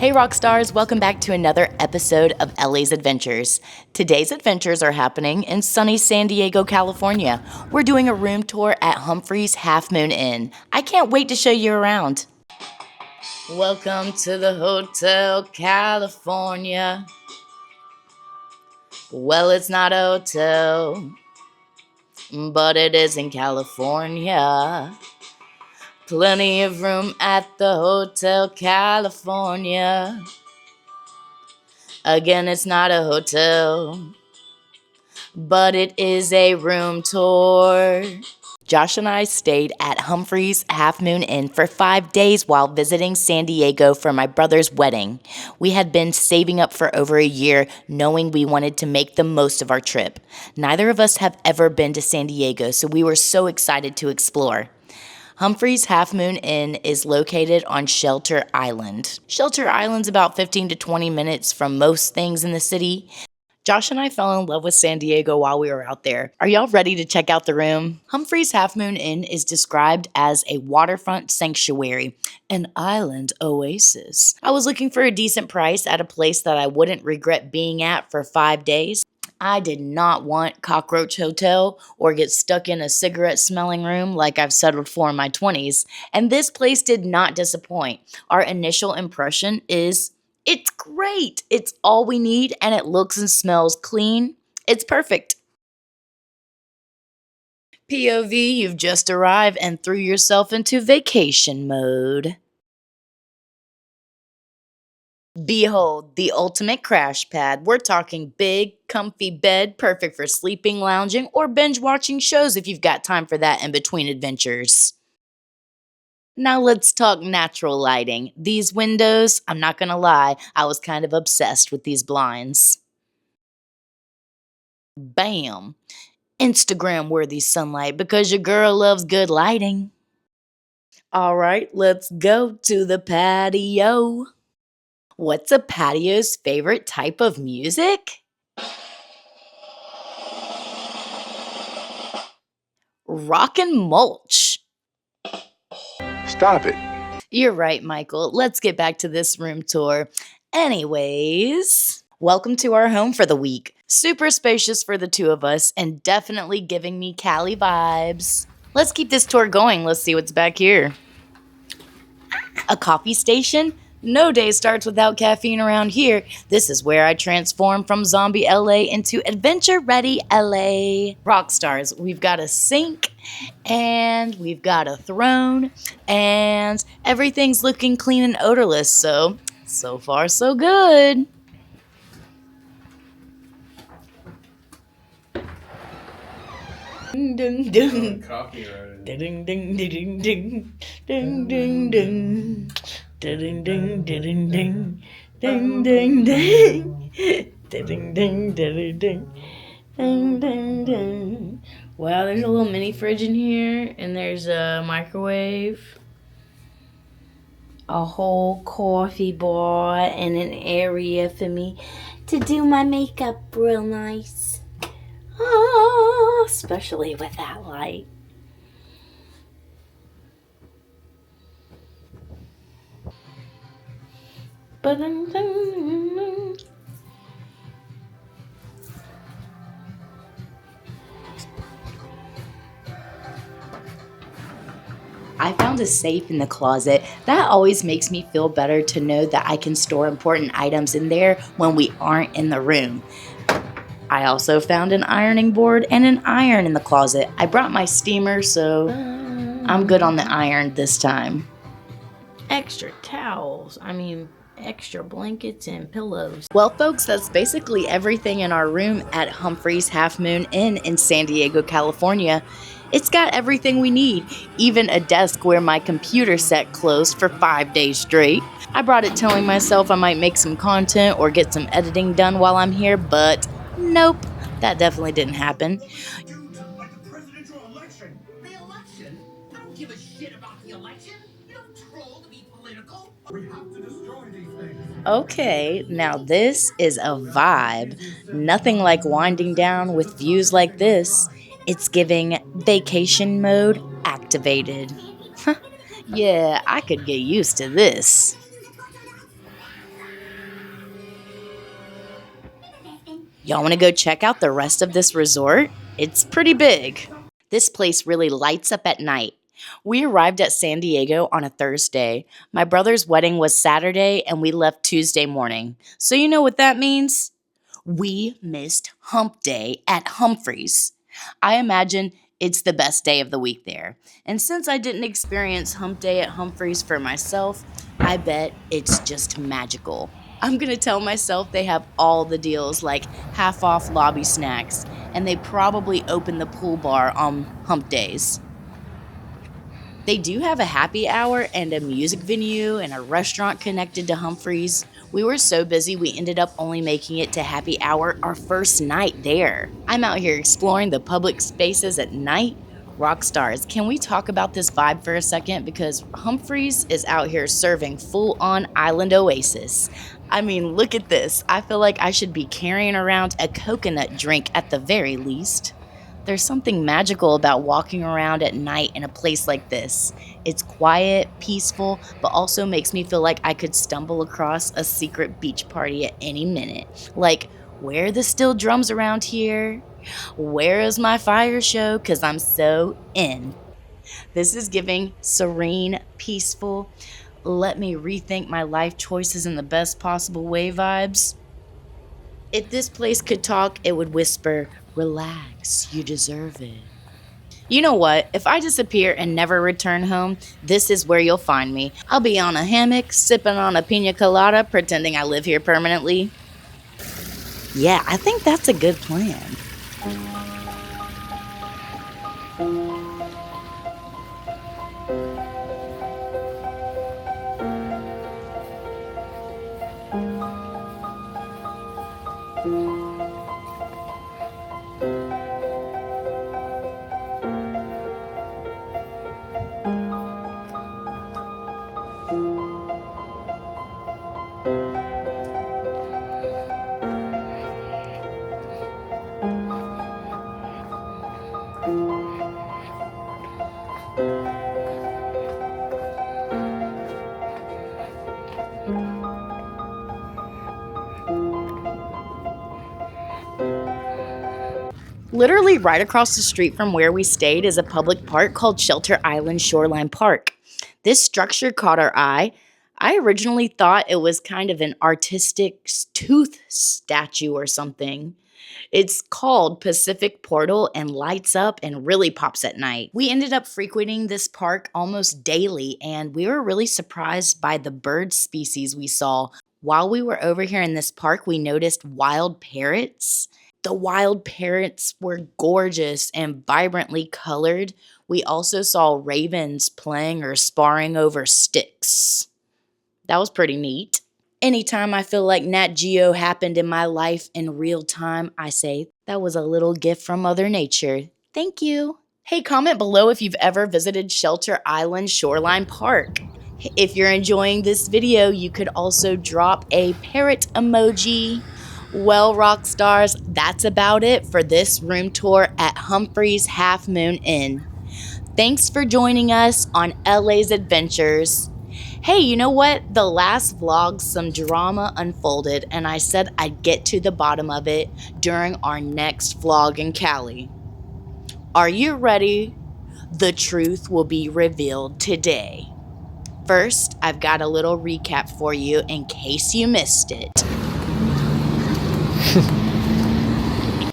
Hey Rockstars, welcome back to another episode of LA's Adventures. Today's adventures are happening in sunny San Diego, California. We're doing a room tour at Humphrey's Half Moon Inn. I can't wait to show you around. Welcome to the Hotel California. Well, it's not a hotel, but it is in California. Plenty of room at the Hotel California. Again, it's not a hotel, but it is a room tour. Josh and I stayed at Humphrey's Half Moon Inn for 5 days while visiting San Diego for my brother's wedding. We had been saving up for over a year, knowing we wanted to make the most of our trip. Neither of us have ever been to San Diego, so we were so excited to explore. Humphrey's Half Moon Inn is located on Shelter Island. Shelter Island's about 15 to 20 minutes from most things in the city. Josh and I fell in love with San Diego while we were out there. Are y'all ready to check out the room? Humphrey's Half Moon Inn is described as a waterfront sanctuary, an island oasis. I was looking for a decent price at a place that I wouldn't regret being at for 5 days. I did not want Cockroach Hotel or get stuck in a cigarette-smelling room like I've settled for in my 20s, and this place did not disappoint. Our initial impression is, it's great! It's all we need, and it looks and smells clean. It's perfect. POV, you've just arrived and threw yourself into vacation mode. Behold, the ultimate crash pad. We're talking big, comfy bed, perfect for sleeping, lounging, or binge watching shows if you've got time for that in between adventures. Now let's talk natural lighting. These windows, I'm not gonna lie, I was kind of obsessed with these blinds. Bam! Instagram-worthy sunlight because your girl loves good lighting. All right, let's go to the patio. What's a patio's favorite type of music? Rock and mulch. Stop it. You're right, Michael. Let's get back to this room tour. Anyways, welcome to our home for the week. Super spacious for the two of us and definitely giving me Cali vibes. Let's keep this tour going. Let's see what's back here. A coffee station? No day starts without caffeine around here. This is where I transform from zombie LA into adventure-ready LA. Rockstars, we've got a sink, and we've got a throne, and everything's looking clean and odorless, so far so good. Ding ding ding. Ding ding ding ding ding ding ding ding. Ding ding ding ding ding ding ding ding ding ding ding ding ding. Wow, there's a little mini fridge in here, and there's a microwave, a whole coffee bar, and an area for me to do my makeup real nice. Oh, especially with that light. I found a safe in the closet. That always makes me feel better to know that I can store important items in there when we aren't in the room. I also found an ironing board and an iron in the closet. I brought my steamer, so I'm good on the iron this time. Extra towels. Extra blankets and pillows. Well, folks, that's basically everything in our room at Humphrey's Half Moon Inn in San Diego, California. It's got everything we need, even a desk where my computer sat closed for 5 days straight. I brought it telling myself I might make some content or get some editing done while I'm here, but nope, that definitely didn't happen. Okay, now this is a vibe. Nothing like winding down with views like this. It's giving vacation mode activated. Yeah, I could get used to this. Y'all want to go check out the rest of this resort? It's pretty big. This place really lights up at night. We arrived at San Diego on a Thursday. My brother's wedding was Saturday and we left Tuesday morning. So you know what that means? We missed Hump Day at Humphrey's. I imagine it's the best day of the week there. And since I didn't experience Hump Day at Humphrey's for myself, I bet it's just magical. I'm gonna tell myself they have all the deals, like half off lobby snacks, and they probably open the pool bar on Hump Days. They do have a happy hour and a music venue and a restaurant connected to Humphrey's. We were so busy we ended up only making it to happy hour our first night there. I'm out here exploring the public spaces at night. Rockstars, can we talk about this vibe for a second? Because Humphrey's is out here serving full-on island Oasis. I mean, look at this. I feel like I should be carrying around a coconut drink at the very least. There's something magical about walking around at night in a place like this. It's quiet, peaceful, but also makes me feel like I could stumble across a secret beach party at any minute. Like, where are the steel drums around here? Where is my fire show? 'Cause I'm so in. This is giving serene, peaceful, let me rethink my life choices in the best possible way vibes. If this place could talk, it would whisper, "Relax, you deserve it." You know what? If I disappear and never return home, this is where you'll find me. I'll be on a hammock, sipping on a pina colada, pretending I live here permanently. Yeah, I think that's a good plan. Literally right across the street from where we stayed is a public park called Shelter Island Shoreline Park. This structure caught our eye. I originally thought it was kind of an artistic tooth statue or something. It's called Pacific Portal and lights up and really pops at night. We ended up frequenting this park almost daily, and we were really surprised by the bird species we saw. While we were over here in this park, we noticed wild parrots. The wild parrots were gorgeous and vibrantly colored. We also saw ravens playing or sparring over sticks. That was pretty neat. Anytime I feel like Nat Geo happened in my life in real time, I say, that was a little gift from Mother Nature. Thank you. Hey, comment below if you've ever visited Shelter Island Shoreline Park. If you're enjoying this video, you could also drop a parrot emoji. Well, Rockstars, that's about it for this room tour at Humphrey's Half Moon Inn. Thanks for joining us on LA's adventures. Hey, you know what? The last vlog, some drama unfolded, and I said I'd get to the bottom of it during our next vlog in Cali. Are you ready? The truth will be revealed today. First, I've got a little recap for you in case you missed it.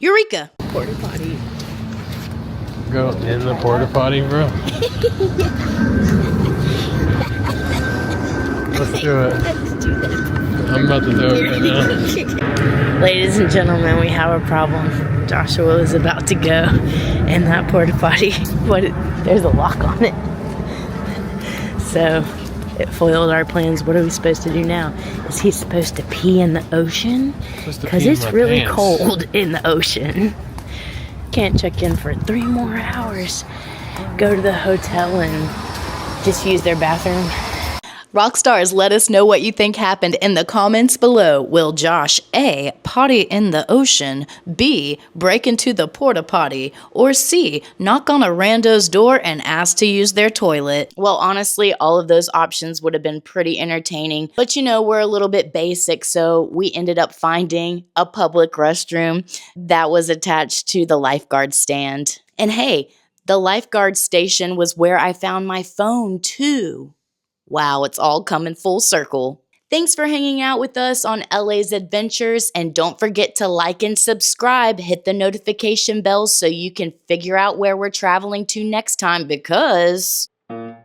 Eureka! Porta potty. Go in the porta potty, bro. Let's do it. I'm about to do it right now. Ladies and gentlemen, we have a problem. Joshua is about to go in that porta potty. There's a lock on it. So it foiled our plans. What are we supposed to do now? Is he supposed to pee in the ocean? Because it's really cold in the ocean. Can't check in for 3 more hours. Go to the hotel and just use their bathroom. Rockstars, let us know what you think happened in the comments below. Will Josh A, potty in the ocean, B, break into the porta potty, or C, knock on a rando's door and ask to use their toilet? Well, honestly, all of those options would have been pretty entertaining, but you know, we're a little bit basic, so we ended up finding a public restroom that was attached to the lifeguard stand. And hey, the lifeguard station was where I found my phone too. Wow, it's all coming full circle. Thanks for hanging out with us on LA's Adventures, and don't forget to like and subscribe. Hit the notification bell so you can figure out where we're traveling to next time, because LA,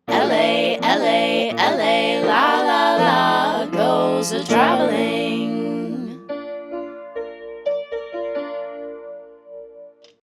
LA, LA, la la la, goes a traveling.